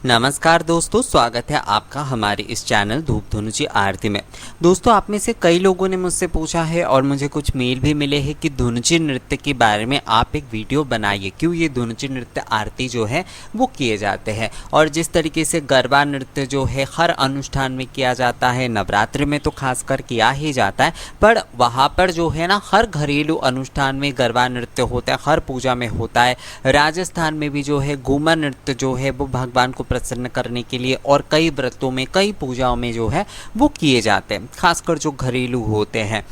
नमस्कार दोस्तों, स्वागत है आपका हमारे इस चैनल धूप धुनुची आरती में। दोस्तों, आप में से कई लोगों ने मुझसे पूछा है और मुझे कुछ मेल भी मिले हैं कि धुनुची नृत्य के बारे में आप एक वीडियो बनाइए, क्यों ये धुनुची नृत्य आरती जो है वो किए जाते हैं। और जिस तरीके से गरबा नृत्य जो है हर अनुष्ठान में किया जाता है, नवरात्रि में तो खासकर किया ही जाता है, पर वहाँ पर जो है ना हर घरेलू अनुष्ठान में गरबा नृत्य होता है, हर पूजा में होता है। राजस्थान में भी जो है घूमर नृत्य जो है वो भगवान को प्रसन्न करने के लिए और कई व्रतों में, कई पूजाओं में जो है वो किए जाते हैं, खासकर जो घरेलू होते हैं।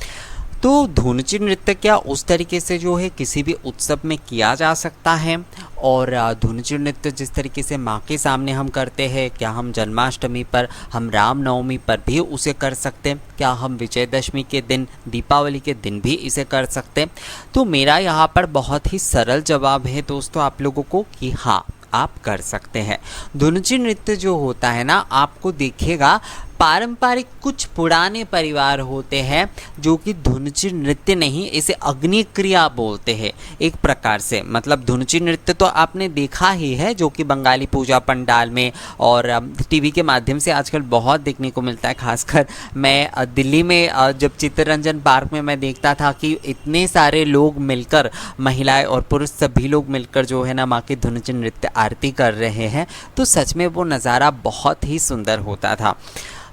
तो धुनुची नृत्य क्या उस तरीके से जो है किसी भी उत्सव में किया जा सकता है। और धुनुची नृत्य जिस तरीके से माँ के सामने हम करते हैं, क्या हम जन्माष्टमी पर, हम रामनवमी पर भी उसे कर सकते हैं? क्या हम विजयदशमी के दिन, दीपावली के दिन भी इसे कर सकते हैं? तो मेरा यहाँ पर बहुत ही सरल जवाब है दोस्तों आप लोगों को कि हाँ, आप कर सकते हैं। धुनुची नृत्य जो होता है ना, आपको दिखेगा पारंपरिक कुछ पुराने परिवार होते हैं जो कि धुनुची नृत्य नहीं, इसे अग्नि क्रिया बोलते हैं एक प्रकार से। मतलब धुनुची नृत्य तो आपने देखा ही है, जो कि बंगाली पूजा पंडाल में और टीवी के माध्यम से आजकल बहुत देखने को मिलता है। खासकर मैं दिल्ली में जब चित्तरंजन पार्क में मैं देखता था कि इतने सारे लोग मिलकर, महिलाएं और पुरुष सभी लोग मिलकर जो है ना माँ की धुनुची नृत्य आरती कर रहे हैं, तो सच में वो नज़ारा बहुत ही सुंदर होता था।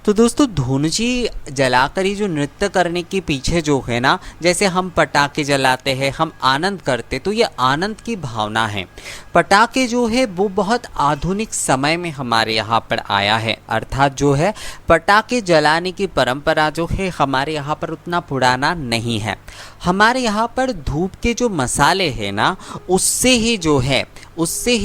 तो दोस्तों, धुनुची जलाकर ही जो नृत्य करने के पीछे जो है ना, जैसे हम पटाखे जलाते हैं, हम आनंद करते, तो ये आनंद की भावना है। पटाखे जो है वो बहुत आधुनिक समय में हमारे यहाँ पर आया है, अर्थात जो है पटाखे जलाने की परंपरा जो है हमारे यहाँ पर उतना पुराना नहीं है। हमारे यहाँ पर धूप के जो मसाले हैं ना, उससे ही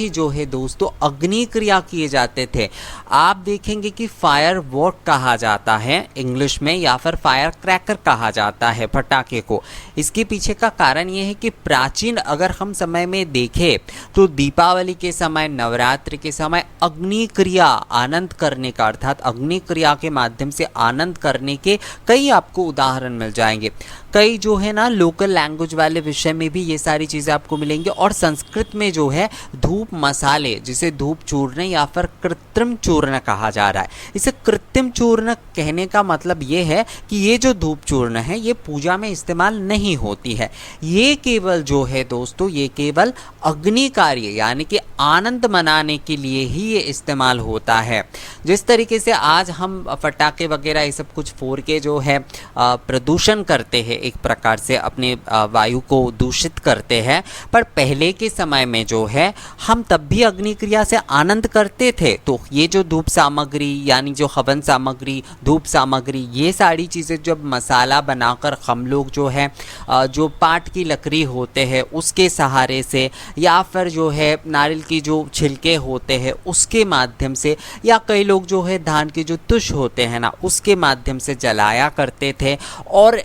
जो है दोस्तों अग्नि क्रिया किए जाते थे। आप देखेंगे कि फायर वॉक कहा जाता है इंग्लिश में, या फिर फायर क्रैकर कहा जाता है पटाखे को। इसके पीछे का कारण ये है कि प्राचीन अगर हम समय में देखें तो दीपावली के समय, नवरात्रि के समय अग्नि क्रिया आनंद करने का, अर्थात अग्नि क्रिया के माध्यम से आनंद करने के कई आपको उदाहरण मिल जाएंगे। कई जो है ना लोकल लैंग्वेज वाले विषय में भी ये सारी चीज़ें आपको मिलेंगी। और संस्कृत में जो है धूप मसाले, जिसे धूप चूर्ण या फिर कृत्रिम चूर्ण कहा जा रहा है, इसे कृत्रिम चूर्ण कहने का मतलब ये है कि ये जो धूप चूर्ण है ये पूजा में इस्तेमाल नहीं होती है। ये केवल जो है दोस्तों, ये केवल अग्नि कार्य यानी कि आनंद मनाने के लिए ही ये इस्तेमाल होता है। जिस तरीके से आज हम पटाखे वगैरह ये सब कुछ फोड़ के जो है प्रदूषण करते हैं, एक प्रकार से अपने वायु को दूषित करते हैं, पर पहले के समय में जो है हम तब भी अग्नि क्रिया से आनंद करते थे। तो ये जो धूप सामग्री यानी जो हवन सामग्री, धूप सामग्री, ये सारी चीज़ें जब मसाला बनाकर हम लोग जो है जो पाट की लकड़ी होते हैं उसके सहारे से, या फिर जो है नारियल की जो छिलके होते हैं उसके माध्यम से, या कई लोग जो है धान के जो तुष होते हैं ना उसके माध्यम से जलाया करते थे। और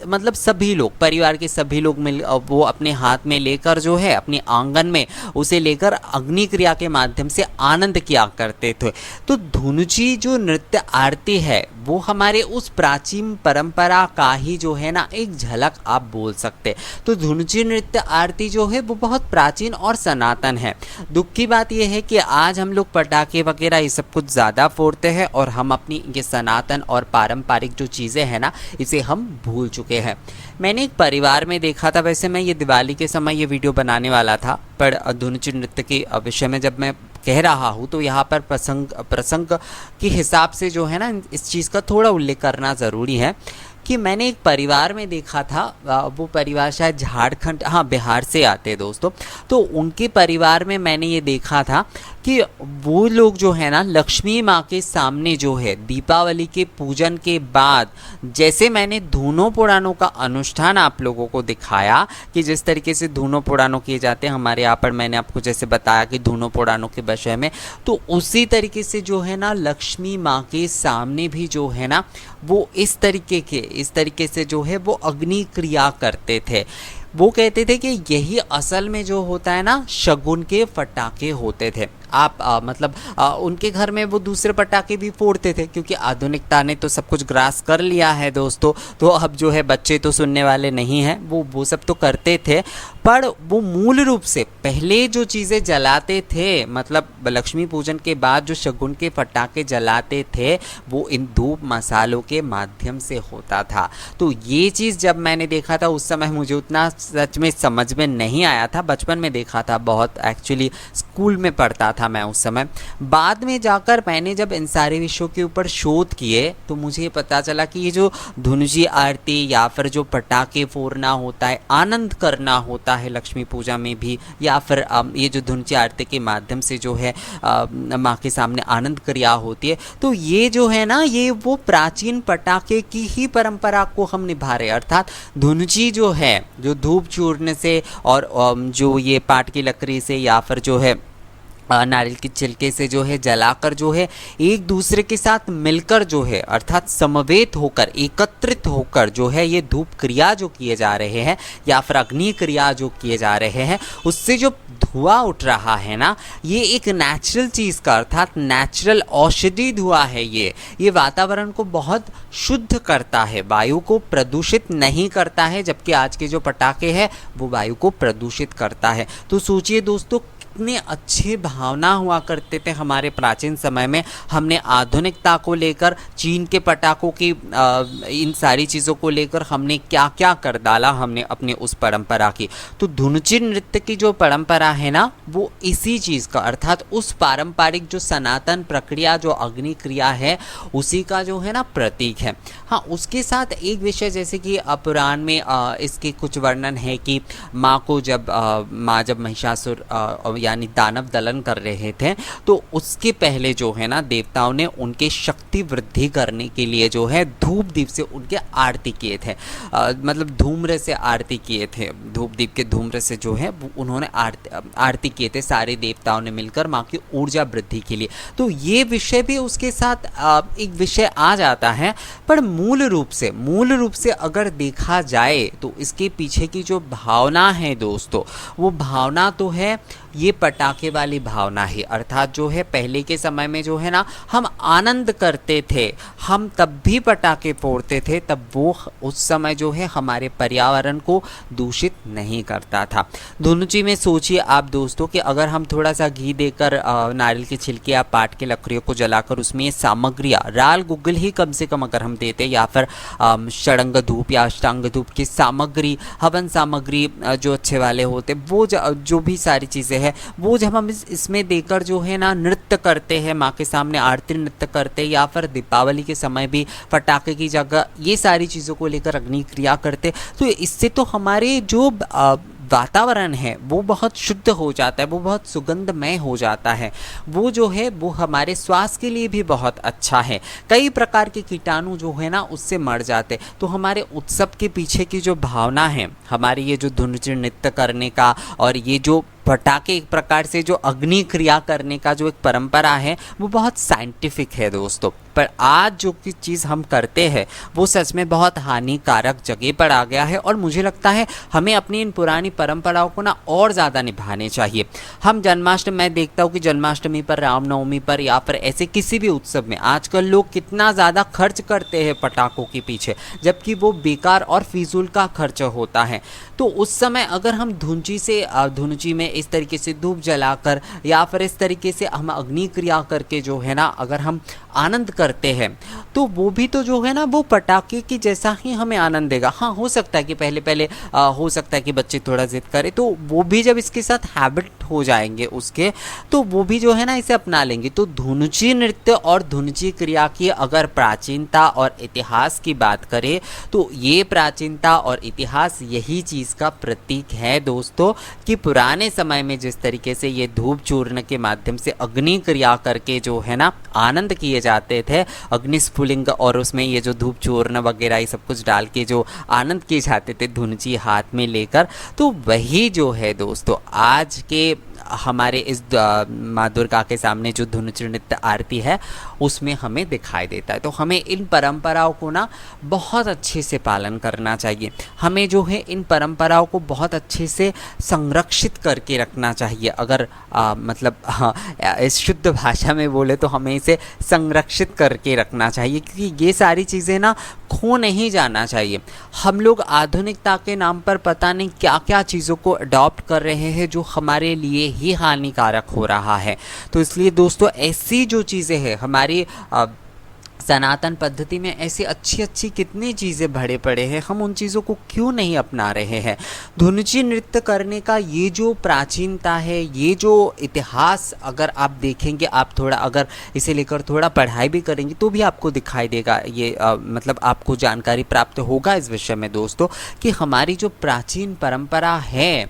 मतलब सभी लोग, परिवार के सभी लोग मिल वो अपने हाथ में लेकर जो है अपने आंगन में उसे लेकर अग्नि क्रिया के माध्यम से आनंद किया करते थे। तो धुनुची जो नृत्य आरती है वो हमारे उस प्राचीन परंपरा का ही जो है ना एक झलक आप बोल सकते। तो धुनुची नृत्य आरती जो है वो बहुत प्राचीन और सनातन है। दुख की बात यह है कि आज हम लोग पटाखे वगैरह ये सब कुछ ज़्यादा फोड़ते हैं और हम अपनी ये सनातन और पारंपरिक जो चीज़ें हैं ना इसे हम भूल चुके हैं। मैंने एक परिवार में देखा था, वैसे मैं ये दिवाली के समय ये वीडियो बनाने वाला था, पर धुनुची नृत्य के विषय में जब मैं कह रहा हूँ तो यहाँ पर प्रसंग के हिसाब से जो है ना इस चीज़ का थोड़ा उल्लेख करना ज़रूरी है कि मैंने एक परिवार में देखा था, वो परिवार शायद झारखंड, हाँ बिहार से आते हैं दोस्तों। तो उनके परिवार में मैंने ये देखा था कि वो लोग जो है ना लक्ष्मी माँ के सामने जो है दीपावली के पूजन के बाद, जैसे मैंने धूनों पुराणों का अनुष्ठान आप लोगों को दिखाया कि जिस तरीके से धूनों पुराणों किए जाते हैं हमारे यहाँ पर, मैंने आपको जैसे बताया कि धूनों पुराणों के विषय में, तो उसी तरीके से जो है ना लक्ष्मी माँ के सामने भी जो है ना वो इस तरीके से जो है वो अग्नि क्रिया करते थे। वो कहते थे कि यही असल में जो होता है ना शगुन के पटाखे होते थे। आप उनके घर में वो दूसरे पटाखे भी फोड़ते थे, क्योंकि आधुनिकता ने तो सब कुछ ग्रास कर लिया है दोस्तों। तो अब जो है बच्चे तो सुनने वाले नहीं हैं, वो सब तो करते थे, पर वो मूल रूप से पहले जो चीज़ें जलाते थे, मतलब लक्ष्मी पूजन के बाद जो शगुन के पटाखे जलाते थे, वो इन धूप मसालों के माध्यम से होता था। तो ये चीज़ जब मैंने देखा था उस समय मुझे उतना सच में समझ में नहीं आया था, बचपन में देखा था, बहुत एक्चुअली स्कूल में पढ़ता था मैं उस समय। बाद में जाकर मैंने जब इन सारे विषयों के ऊपर शोध किए तो मुझे पता चला कि ये जो धुनुची आरती या फिर जो पटाखे फोड़ना होता है, आनंद करना होता है लक्ष्मी पूजा में भी, या फिर ये जो धुनुची आरती के माध्यम से जो है माँ के सामने आनंद क्रिया होती है, तो ये जो है ना, ये वो प्राचीन पटाखे की ही परंपरा को हम निभा रहे हैं। अर्थात धुनुची जो है, जो धूप चूर्ण से और जो ये पाट की लकड़ी से या फिर जो है नारियल के छिलके से जो है जलाकर जो है एक दूसरे के साथ मिलकर जो है, अर्थात समवेत होकर, एकत्रित होकर जो है ये धूप क्रिया जो किए जा रहे हैं या फिर अग्नि क्रिया जो किए जा रहे हैं, उससे जो धुआं उठ रहा है ना, ये एक नेचुरल चीज़ का, अर्थात नेचुरल औषधि धुआं है। ये वातावरण को बहुत शुद्ध करता है, वायु को प्रदूषित नहीं करता है, जबकि आज के जो पटाखे हैं वो वायु को प्रदूषित करता है। तो सोचिए दोस्तों, कितने अच्छे भावना हुआ करते थे हमारे प्राचीन समय में। हमने आधुनिकता को लेकर, चीन के पटाखों की इन सारी चीज़ों को लेकर हमने क्या क्या कर डाला हमने अपने उस परंपरा की। तो धुनुची नृत्य की जो परंपरा है ना, वो इसी चीज़ का, अर्थात उस पारंपरिक जो सनातन प्रक्रिया जो अग्नि क्रिया है, उसी का जो है ना प्रतीक है। हाँ, उसके साथ एक विषय जैसे कि पुराण में इसके कुछ वर्णन है कि माँ को जब महिषासुर यानी दानव दलन कर रहे थे, तो उसके पहले जो है ना देवताओं ने उनके शक्ति वृद्धि करने के लिए जो है धूप दीप से उनके आरती किए थे, मतलब धूम्र से आरती किए थे, धूप दीप के धूम्र से जो है उन्होंने आरती किए थे सारे देवताओं ने मिलकर माँ की ऊर्जा वृद्धि के लिए। तो ये विषय भी उसके साथ एक विषय आ जाता है, पर मूल रूप से अगर देखा जाए तो इसके पीछे की जो भावना है दोस्तों, वो भावना तो है ये पटाखे वाली भावना है। अर्थात जो है पहले के समय में जो है ना, हम आनंद करते थे, हम तब भी पटाखे फोड़ते थे, तब वो उस समय जो है हमारे पर्यावरण को दूषित नहीं करता था। धुनुची में सोचिए आप दोस्तों कि अगर हम थोड़ा सा घी देकर नारियल के छिलके या पाट के लकड़ियों को जलाकर उसमें ये सामग्रियाँ, राल गुग्गल ही कम से कम अगर हम देते, या फिर षडंग धूप या अष्टांग धूप की सामग्री, हवन सामग्री जो अच्छे वाले होते, वो जो भी सारी चीज़ें हैं, वो जब हम इसमें देकर जो है ना नृत्य करते हैं, माँ के सामने आरती नृत्य करते हैं, या फिर दीपावली के समय भी पटाखे की जगह ये सारी चीज़ों को लेकर अग्नि क्रिया करते, तो इससे तो हमारे जो वातावरण है वो बहुत शुद्ध हो जाता है, वो बहुत सुगंधमय हो जाता है, वो जो है वो हमारे स्वास्थ्य के लिए भी बहुत अच्छा है। कई प्रकार के कीटाणु जो है ना उससे मर जाते। तो हमारे उत्सव के पीछे की जो भावना है, हमारे ये जो धुनुची नृत्य करने का और ये जो पटाखे एक प्रकार से जो अग्नि क्रिया करने का जो एक परंपरा है, वो बहुत साइंटिफिक है दोस्तों। पर आज जो की चीज़ हम करते हैं वो सच में बहुत हानिकारक जगह पर आ गया है, और मुझे लगता है हमें अपनी इन पुरानी परंपराओं को ना और ज़्यादा निभाने चाहिए। हम जन्माष्टमी, मैं देखता हूँ कि जन्माष्टमी पर, रामनवमी पर, या फिर ऐसे किसी भी उत्सव में आजकल लोग कितना ज़्यादा खर्च करते हैं पटाखों के पीछे, जबकि वो बेकार और फिजूल का खर्च होता है। तो उस समय अगर हम धुनुची में इस तरीके से धूप जलाकर या फिर इस तरीके से हम अग्नि क्रिया करके जो है ना अगर हम आनंद करते हैं, तो वो भी तो जो है ना वो पटाखे की जैसा ही हमें आनंद देगा। हाँ, हो सकता है कि पहले हो सकता है कि बच्चे थोड़ा जिद करें, तो वो भी जब इसके साथ हैबिट हो जाएंगे उसके, तो वो भी जो है ना इसे अपना लेंगे। तो धुनुची नृत्य और धुनुची क्रिया की अगर प्राचीनता और इतिहास की बात करें, तो ये प्राचीनता और इतिहास यही चीज़ का प्रतीक है दोस्तों, कि पुराने समय में जिस तरीके से ये धूप चूर्ण के माध्यम से अग्नि क्रिया करके जो है ना आनंद किए जाते थे, अग्नि स्फुलिंग, और उसमें ये जो धूप चूर्ण वगैरह ये सब कुछ डाल के जो आनंद किए जाते थे धुनुची हाथ में लेकर, तो वही जो है दोस्तों आज के हमारे इस माँ दुर्गा के सामने जो धुनुचि नृत्य आरती है उसमें हमें दिखाई देता है। तो हमें इन परंपराओं को ना बहुत अच्छे से पालन करना चाहिए। हमें जो है इन परंपराओं को बहुत अच्छे से संरक्षित करके रखना चाहिए। अगर मतलब इस शुद्ध भाषा में बोले तो हमें इसे संरक्षित करके रखना चाहिए, क्योंकि ये सारी चीज़ें ना खो नहीं जाना चाहिए। हम लोग आधुनिकता के नाम पर पता नहीं क्या क्या चीज़ों को अडॉप्ट कर रहे हैं जो हमारे लिए ही हानिकारक हो रहा है। तो इसलिए दोस्तों ऐसी जो चीज़ें हैं हमारी सनातन पद्धति में, ऐसी अच्छी अच्छी कितनी चीज़ें भरे पड़े हैं, हम उन चीज़ों को क्यों नहीं अपना रहे हैं। धुनुचि नृत्य करने का ये जो प्राचीनता है, ये जो इतिहास अगर आप देखेंगे, आप थोड़ा अगर इसे लेकर थोड़ा पढ़ाई भी करेंगे तो भी आपको दिखाई देगा, ये मतलब आपको जानकारी प्राप्त होगा इस विषय में दोस्तों, कि हमारी जो प्राचीन परंपरा है,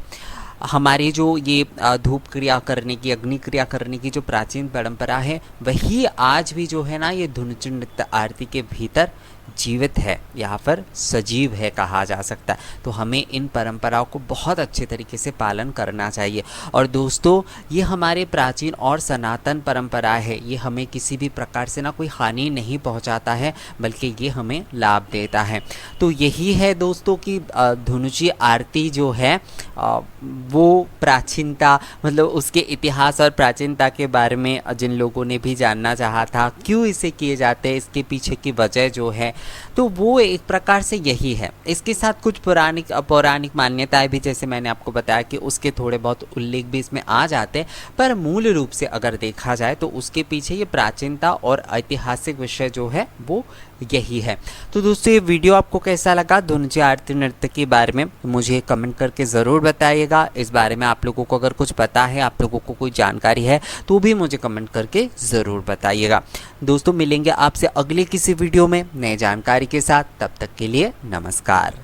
हमारी जो ये धूप क्रिया करने की, अग्नि क्रिया करने की जो प्राचीन परंपरा है, वही आज भी जो है ना ये धुनुचि नृत्य आरती के भीतर जीवित है, यहाँ पर सजीव है कहा जा सकता है। तो हमें इन परंपराओं को बहुत अच्छे तरीके से पालन करना चाहिए। और दोस्तों ये हमारे प्राचीन और सनातन परंपरा है, ये हमें किसी भी प्रकार से ना कोई हानि नहीं पहुँचाता है, बल्कि ये हमें लाभ देता है। तो यही है दोस्तों कि धुनुचि आरती जो है वो प्राचीनता, मतलब उसके इतिहास और प्राचीनता के बारे में जिन लोगों ने भी जानना चाहा था, क्यों इसे किए जाते हैं, इसके पीछे की वजह जो है, तो वो एक प्रकार से यही है। इसके साथ कुछ पौराणिक मान्यताएं भी, जैसे मैंने आपको बताया कि उसके थोड़े बहुत उल्लेख भी इसमें आ जाते हैं, पर मूल रूप से अगर देखा जाए तो उसके पीछे ये प्राचीनता और ऐतिहासिक विषय जो है वो यही है। तो दोस्तों ये वीडियो आपको कैसा लगा धुनुचि आरती नृत्य के बारे में मुझे कमेंट करके ज़रूर बताइएगा। इस बारे में आप लोगों को अगर कुछ पता है, आप लोगों को कोई जानकारी है, तो भी मुझे कमेंट करके ज़रूर बताइएगा। दोस्तों मिलेंगे आपसे अगले किसी वीडियो में नए जानकारी के साथ, तब तक के लिए नमस्कार।